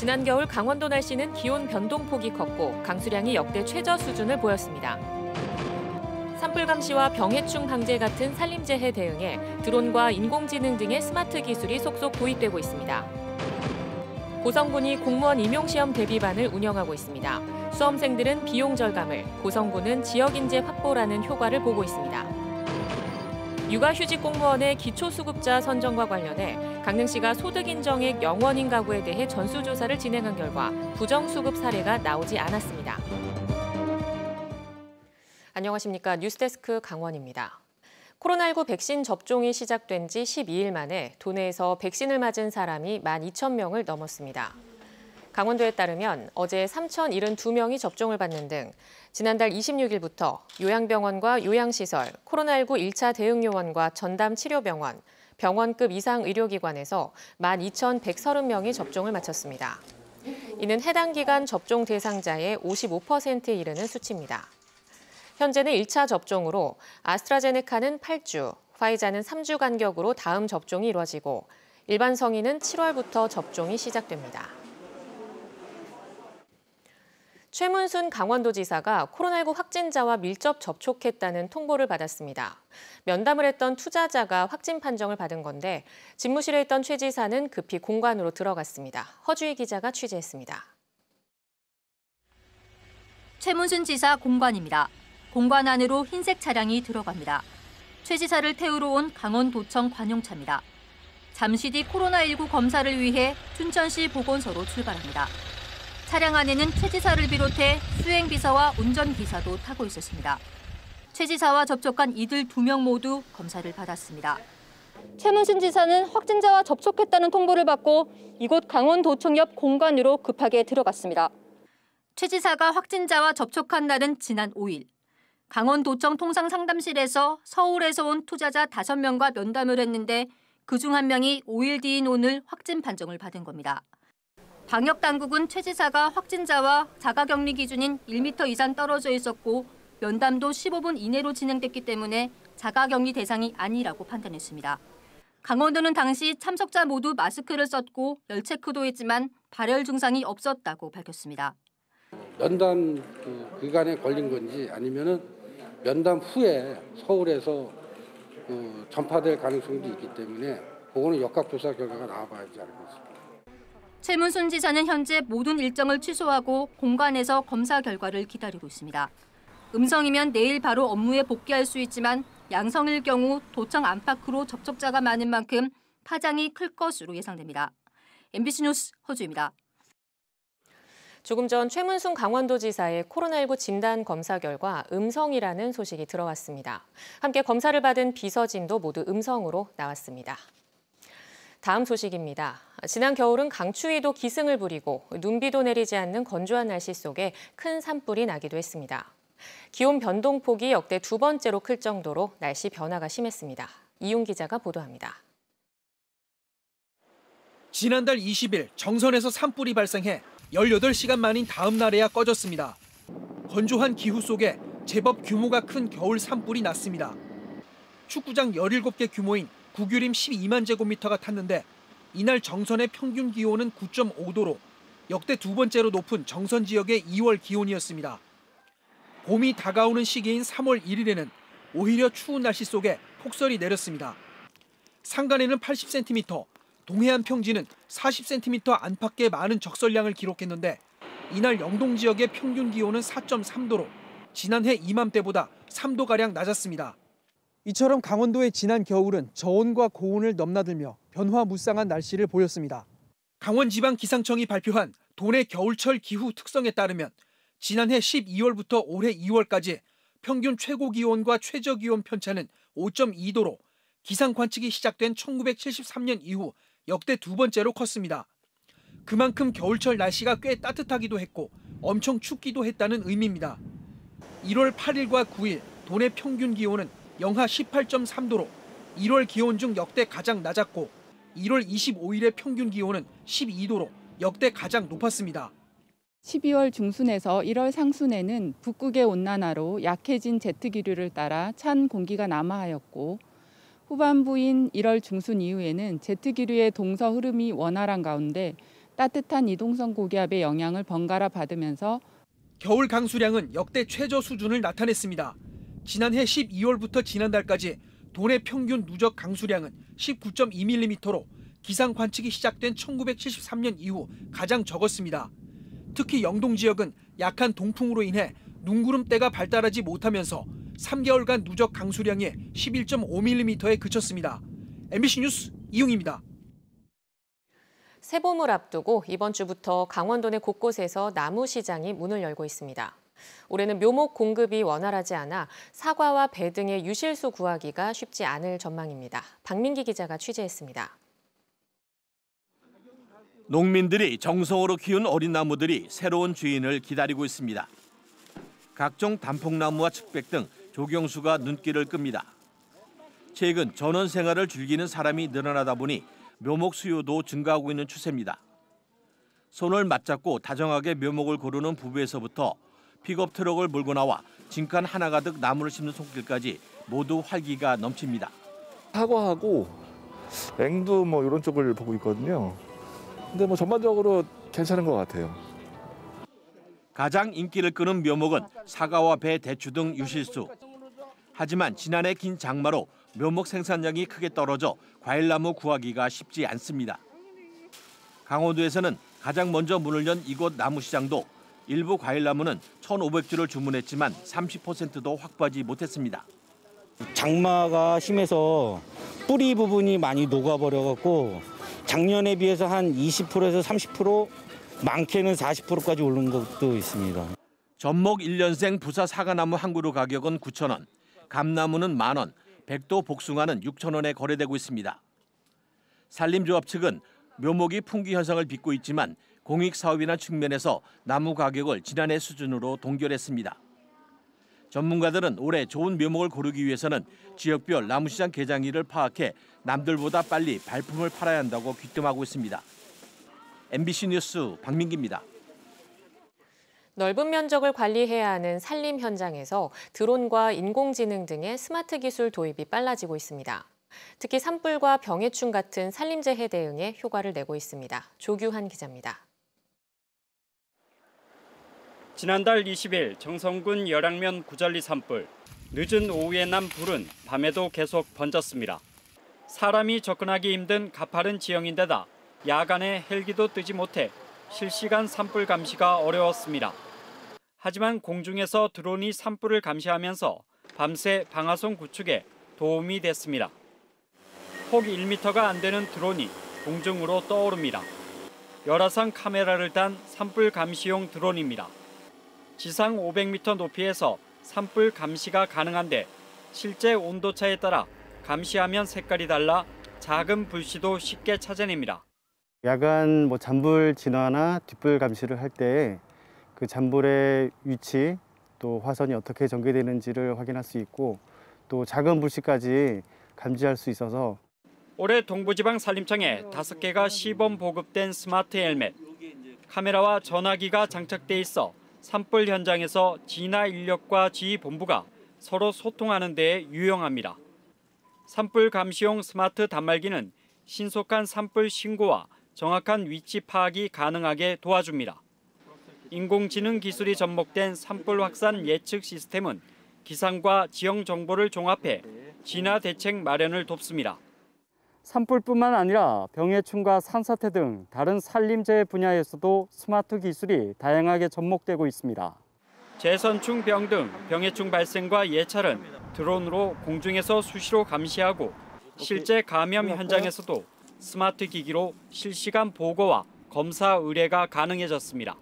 지난 겨울 강원도 날씨는 기온 변동폭이 컸고 강수량이 역대 최저 수준을 보였습니다. 산불 감시와 병해충 방제 같은 산림재해 대응에 드론과 인공지능 등의 스마트 기술이 속속 도입되고 있습니다. 고성군이 공무원 임용시험 대비반을 운영하고 있습니다. 수험생들은 비용 절감을, 고성군은 지역 인재 확보라는 효과를 보고 있습니다. 육아휴직 공무원의 기초수급자 선정과 관련해 강릉시가 소득인정액 0원인 가구에 대해 전수조사를 진행한 결과 부정수급 사례가 나오지 않았습니다. 안녕하십니까. 뉴스데스크 강원입니다. 코로나19 백신 접종이 시작된 지 12일 만에 도내에서 백신을 맞은 사람이 12,000명을 넘었습니다. 강원도에 따르면 어제 3,072명이 접종을 받는 등 지난달 26일부터 요양병원과 요양시설, 코로나19 1차 대응요원과 전담치료병원, 병원급 이상 의료기관에서 12,130명이 접종을 마쳤습니다. 이는 해당 기간 접종 대상자의 55%에 이르는 수치입니다. 현재는 1차 접종으로 아스트라제네카는 8주, 화이자는 3주 간격으로 다음 접종이 이루어지고 일반 성인은 7월부터 접종이 시작됩니다. 최문순 강원도지사가 코로나19 확진자와 밀접 접촉했다는 통보를 받았습니다. 면담을 했던 투자자가 확진 판정을 받은 건데 집무실에 있던 최 지사는 급히 공관으로 들어갔습니다. 허주희 기자가 취재했습니다. 최문순 지사 공관입니다. 공관 안으로 흰색 차량이 들어갑니다. 최 지사를 태우러 온 강원도청 관용차입니다. 잠시 뒤 코로나19 검사를 위해 춘천시 보건소로 출발합니다. 차량 안에는 최 지사를 비롯해 수행비서와 운전기사도 타고 있었습니다. 최 지사와 접촉한 이들 2명 모두 검사를 받았습니다. 최문순 지사는 확진자와 접촉했다는 통보를 받고 이곳 강원도청 옆 공관으로 급하게 들어갔습니다. 최 지사가 확진자와 접촉한 날은 지난 5일. 강원도청 통상상담실에서 서울에서 온 투자자 5명과 면담을 했는데 그중 1명이 5일 뒤인 오늘 확진 판정을 받은 겁니다. 방역당국은 최 지사가 확진자와 자가격리 기준인 1m 이상 떨어져 있었고 면담도 15분 이내로 진행됐기 때문에 자가격리 대상이 아니라고 판단했습니다. 강원도는 당시 참석자 모두 마스크를 썼고 열 체크도 했지만 발열 증상이 없었다고 밝혔습니다. 면담 기간에 걸린 건지 아니면은 면담 후에 서울에서 전파될 가능성도 있기 때문에 그거는 역학조사 결과가 나와봐야지 알겠습니다. 최문순 지사는 현재 모든 일정을 취소하고 공관에서 검사 결과를 기다리고 있습니다. 음성이면 내일 바로 업무에 복귀할 수 있지만 양성일 경우 도청 안팎으로 접촉자가 많은 만큼 파장이 클 것으로 예상됩니다. MBC 뉴스 허주입니다. 조금 전 최문순 강원도지사의 코로나19 진단 검사 결과 음성이라는 소식이 들어왔습니다. 함께 검사를 받은 비서진도 모두 음성으로 나왔습니다. 다음 소식입니다. 지난 겨울은 강추위도 기승을 부리고 눈비도 내리지 않는 건조한 날씨 속에 큰 산불이 나기도 했습니다. 기온 변동폭이 역대 2번째로 클 정도로 날씨 변화가 심했습니다. 이용 기자가 보도합니다. 지난달 20일 정선에서 산불이 발생해 18시간 만인 다음 날에야 꺼졌습니다. 건조한 기후 속에 제법 규모가 큰 겨울 산불이 났습니다. 축구장 17개 규모인 구규림 12만 제곱미터가 탔는데 이날 정선의 평균 기온은 9.5도로 역대 2번째로 높은 정선 지역의 2월 기온이었습니다. 봄이 다가오는 시기인 3월 1일에는 오히려 추운 날씨 속에 폭설이 내렸습니다. 산간에는 80cm, 동해안 평지는 40cm 안팎의 많은 적설량을 기록했는데 이날 영동 지역의 평균 기온은 4.3도로 지난해 이맘때보다 3도가량 낮았습니다. 이처럼 강원도의 지난 겨울은 저온과 고온을 넘나들며 변화무쌍한 날씨를 보였습니다. 강원지방기상청이 발표한 도내 겨울철 기후 특성에 따르면 지난해 12월부터 올해 2월까지 평균 최고기온과 최저기온 편차는 5.2도로 기상 관측이 시작된 1973년 이후 역대 2번째로 컸습니다. 그만큼 겨울철 날씨가 꽤 따뜻하기도 했고 엄청 춥기도 했다는 의미입니다. 1월 8일과 9일 도내 평균 기온은 영하 18.3도로 1월 기온 중 역대 가장 낮았고 1월 25일의 평균 기온은 12도로 역대 가장 높았습니다. 12월 중순에서 1월 상순에는 북극의 온난화로 약해진 제트기류를 따라 찬 공기가 남하하였고 후반부인 1월 중순 이후에는 제트기류의 동서 흐름이 원활한 가운데 따뜻한 이동성 고기압의 영향을 번갈아 받으면서 겨울 강수량은 역대 최저 수준을 나타냈습니다. 지난해 12월부터 지난달까지 도내 평균 누적 강수량은 19.2mm로 기상 관측이 시작된 1973년 이후 가장 적었습니다. 특히 영동 지역은 약한 동풍으로 인해 눈구름대가 발달하지 못하면서 3개월간 누적 강수량이 11.5mm에 그쳤습니다. MBC 뉴스 이웅입니다. 새봄을 앞두고 이번 주부터 강원도 내 곳곳에서 나무 시장이 문을 열고 있습니다. 올해는 묘목 공급이 원활하지 않아 사과와 배 등의 유실수 구하기가 쉽지 않을 전망입니다. 박민기 기자가 취재했습니다. 농민들이 정성으로 키운 어린 나무들이 새로운 주인을 기다리고 있습니다. 각종 단풍나무와 측백 등 조경수가 눈길을 끕니다. 최근 전원 생활을 즐기는 사람이 늘어나다 보니 묘목 수요도 증가하고 있는 추세입니다. 손을 맞잡고 다정하게 묘목을 고르는 부부에서부터 픽업 트럭을 몰고 나와 진칸 하나 가득 나무를 심는 손길까지 모두 활기가 넘칩니다. 사과하고 앵두 이런 쪽을 보고 있거든요. 근데 전반적으로 괜찮은 것 같아요. 가장 인기를 끄는 묘목은 사과와 배, 대추 등 유실수. 하지만 지난해 긴 장마로 묘목 생산량이 크게 떨어져 과일나무 구하기가 쉽지 않습니다. 강원도에서는 가장 먼저 문을 연 이곳 나무시장도 일부 과일나무는 1,500주를 주문했지만 30%도 확보하지 못했습니다. 장마가 심해서 뿌리 부분이 많이 녹아버려갖고 작년에 비해서 한 20%에서 30%, 많게는 40%까지 오른 것도 있습니다. 전목 1년생 부사 사과나무 한 그루 가격은 9,000원, 감나무는 10,000원, 백도 복숭아는 6,000원에 거래되고 있습니다. 산림조합 측은 묘목이 풍기 현상을 빚고 있지만 공익사업이나 측면에서 나무 가격을 지난해 수준으로 동결했습니다. 전문가들은 올해 좋은 묘목을 고르기 위해서는 지역별 나무시장 개장일을 파악해 남들보다 빨리 발품을 팔아야 한다고 귀뜸하고 있습니다. MBC 뉴스 박민기입니다. 넓은 면적을 관리해야 하는 산림 현장에서 드론과 인공지능 등의 스마트 기술 도입이 빨라지고 있습니다. 특히 산불과 병해충 같은 산림재해 대응에 효과를 내고 있습니다. 조규환 기자입니다. 지난달 20일 정성군 열양면 구절리 산불. 늦은 오후에 난 불은 밤에도 계속 번졌습니다. 사람이 접근하기 힘든 가파른 지형인데다 야간에 헬기도 뜨지 못해 실시간 산불 감시가 어려웠습니다. 하지만 공중에서 드론이 산불을 감시하면서 밤새 방화선 구축에 도움이 됐습니다. 폭 1m가 안 되는 드론이 공중으로 떠오릅니다. 열화상 카메라를 단 산불 감시용 드론입니다. 지상 500m 높이에서 산불 감시가 가능한데 실제 온도차에 따라 감시하면 색깔이 달라 작은 불씨도 쉽게 찾아냅니다. 야간 잔불 진화나 뒷불 감시를 할 때 그 잔불의 위치, 또 화선이 어떻게 전개되는지를 확인할 수 있고 또 작은 불씨까지 감지할 수 있어서 올해 동부지방산림청에 5개가 시범 보급된 스마트 헬멧, 카메라와 전화기가 장착돼 있어 산불 현장에서 진화 인력과 지휘본부가 서로 소통하는 데 유용합니다. 산불 감시용 스마트 단말기는 신속한 산불 신고와 정확한 위치 파악이 가능하게 도와줍니다. 인공지능 기술이 접목된 산불 확산 예측 시스템은 기상과 지형 정보를 종합해 진화 대책 마련을 돕습니다. 산불뿐만 아니라 병해충과 산사태 등 다른 산림재해 분야에서도 스마트 기술이 다양하게 접목되고 있습니다. 재선충 병 등 병해충 발생과 예찰은 드론으로 공중에서 수시로 감시하고 실제 감염 현장에서도 스마트 기기로 실시간 보고와 검사 의뢰가 가능해졌습니다.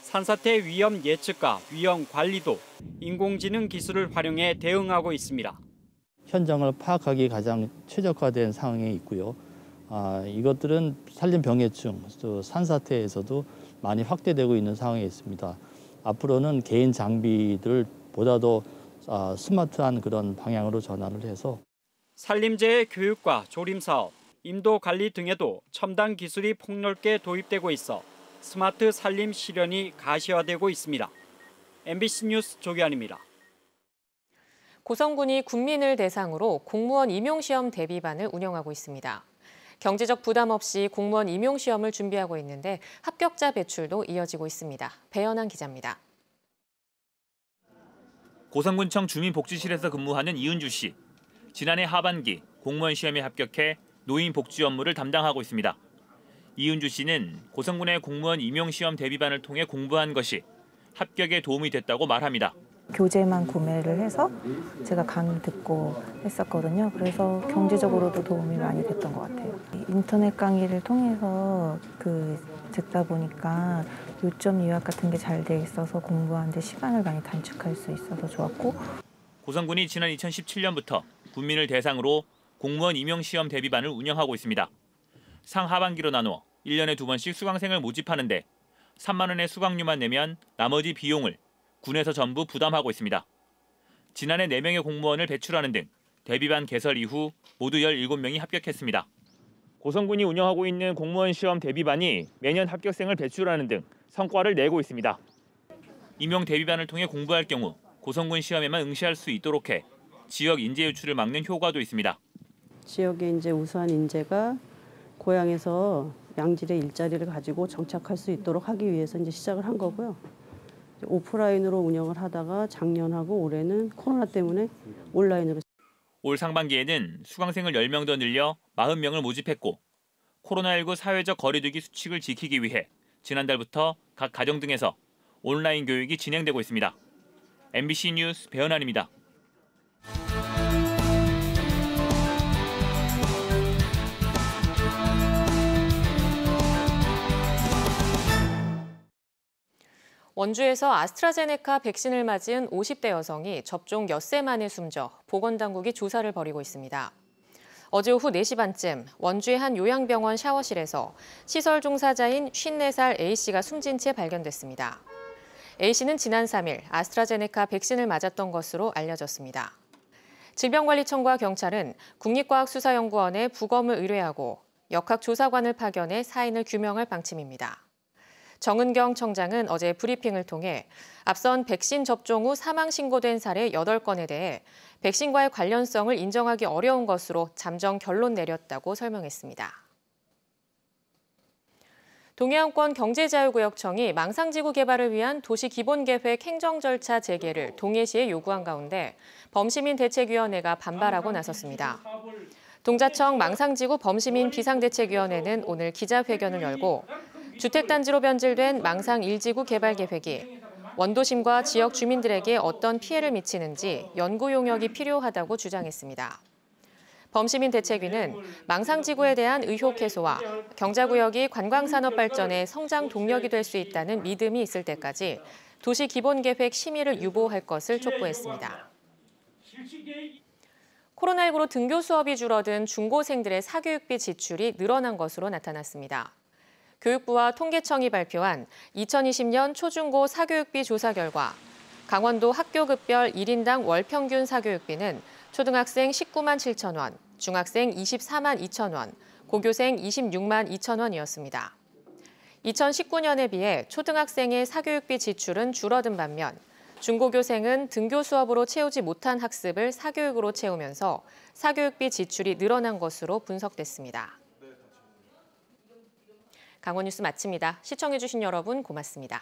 산사태 위험 예측과 위험 관리도 인공지능 기술을 활용해 대응하고 있습니다. 현장을 파악하기 가장 최적화된 상황에 있고요. 이것들은 산림 병해충, 또 산사태에서도 많이 확대되고 있는 상황에 있습니다. 앞으로는 개인 장비들을 보다 더 스마트한 그런 방향으로 전환을 해서 산림재해 교육과 조림사업, 인도 관리 등에도 첨단 기술이 폭넓게 도입되고 있어 스마트 산림 실현이 가시화되고 있습니다. MBC 뉴스 조규환입니다. 고성군이 국민을 대상으로 공무원 임용시험 대비반을 운영하고 있습니다. 경제적 부담 없이 공무원 임용 시험을 준비하고 있는데 합격자 배출도 이어지고 있습니다. 배연한 기자입니다. 고성군청 주민복지실에서 근무하는 이은주 씨. 지난해 하반기 공무원 시험에 합격해 노인 복지 업무를 담당하고 있습니다. 이은주 씨는 고성군의 공무원 임용 시험 대비반을 통해 공부한 것이 합격에 도움이 됐다고 말합니다. 교재만 구매를 해서 제가 강의 듣고 했었거든요. 그래서 경제적으로도 도움이 많이 됐던 것 같아요. 인터넷 강의를 통해서 듣다 보니까 요점 요약 같은 게 잘 돼 있어서 공부하는데 시간을 많이 단축할 수 있어서 좋았고. 고성군이 지난 2017년부터 군민을 대상으로 공무원 임용시험 대비반을 운영하고 있습니다. 상하반기로 나누어 1년에 2번씩 수강생을 모집하는데 3만 원의 수강료만 내면 나머지 비용을 군에서 전부 부담하고 있습니다. 지난해 4명의 공무원을 배출하는 등 대비반 개설 이후 모두 17명이 합격했습니다. 고성군이 운영하고 있는 공무원 시험 대비반이 매년 합격생을 배출하는 등 성과를 내고 있습니다. 임용 대비반을 통해 공부할 경우 고성군 시험에만 응시할 수 있도록 해 지역 인재 유출을 막는 효과도 있습니다. 지역의 이제 우수한 인재가 고향에서 양질의 일자리를 가지고 정착할 수 있도록 하기 위해서 이제 시작을 한 거고요. 오프라인으로 운영을 하다가 작년하고 올해는 코로나 때문에 온라인으로. 올 상반기에는 수강생을 10명 더 늘려 40명을 모집했고 코로나19 사회적 거리두기 수칙을 지키기 위해 지난달부터 각 가정 등에서 온라인 교육이 진행되고 있습니다. MBC 뉴스 배연한입니다. 원주에서 아스트라제네카 백신을 맞은 50대 여성이 접종 엿새 만에 숨져 보건당국이 조사를 벌이고 있습니다. 어제 오후 4시 반쯤 원주의 한 요양병원 샤워실에서 시설 종사자인 54살 A씨가 숨진 채 발견됐습니다. A씨는 지난 3일 아스트라제네카 백신을 맞았던 것으로 알려졌습니다. 질병관리청과 경찰은 국립과학수사연구원에 부검을 의뢰하고 역학조사관을 파견해 사인을 규명할 방침입니다. 정은경 청장은 어제 브리핑을 통해 앞선 백신 접종 후 사망 신고된 사례 8건에 대해 백신과의 관련성을 인정하기 어려운 것으로 잠정 결론 내렸다고 설명했습니다. 동해안권 경제자유구역청이 망상지구 개발을 위한 도시기본계획 행정 절차 재개를 동해시에 요구한 가운데 범시민대책위원회가 반발하고 나섰습니다. 동자청 망상지구 범시민 비상대책위원회는 오늘 기자회견을 열고 주택단지로 변질된 망상 1지구 개발 계획이 원도심과 지역 주민들에게 어떤 피해를 미치는지 연구 용역이 필요하다고 주장했습니다. 범시민 대책위는 망상지구에 대한 의혹 해소와 경자구역이 관광산업 발전의 성장 동력이 될 수 있다는 믿음이 있을 때까지 도시기본계획 심의를 유보할 것을 촉구했습니다. 코로나19로 등교 수업이 줄어든 중고생들의 사교육비 지출이 늘어난 것으로 나타났습니다. 교육부와 통계청이 발표한 2020년 초중고 사교육비 조사 결과 강원도 학교급별 1인당 월 평균 사교육비는 초등학생 19만 7천 원, 중학생 24만 2천 원, 고교생 26만 2천 원이었습니다. 2019년에 비해 초등학생의 사교육비 지출은 줄어든 반면 중고교생은 등교 수업으로 채우지 못한 학습을 사교육으로 채우면서 사교육비 지출이 늘어난 것으로 분석됐습니다. 강원 뉴스 마칩니다. 시청해주신 여러분 고맙습니다.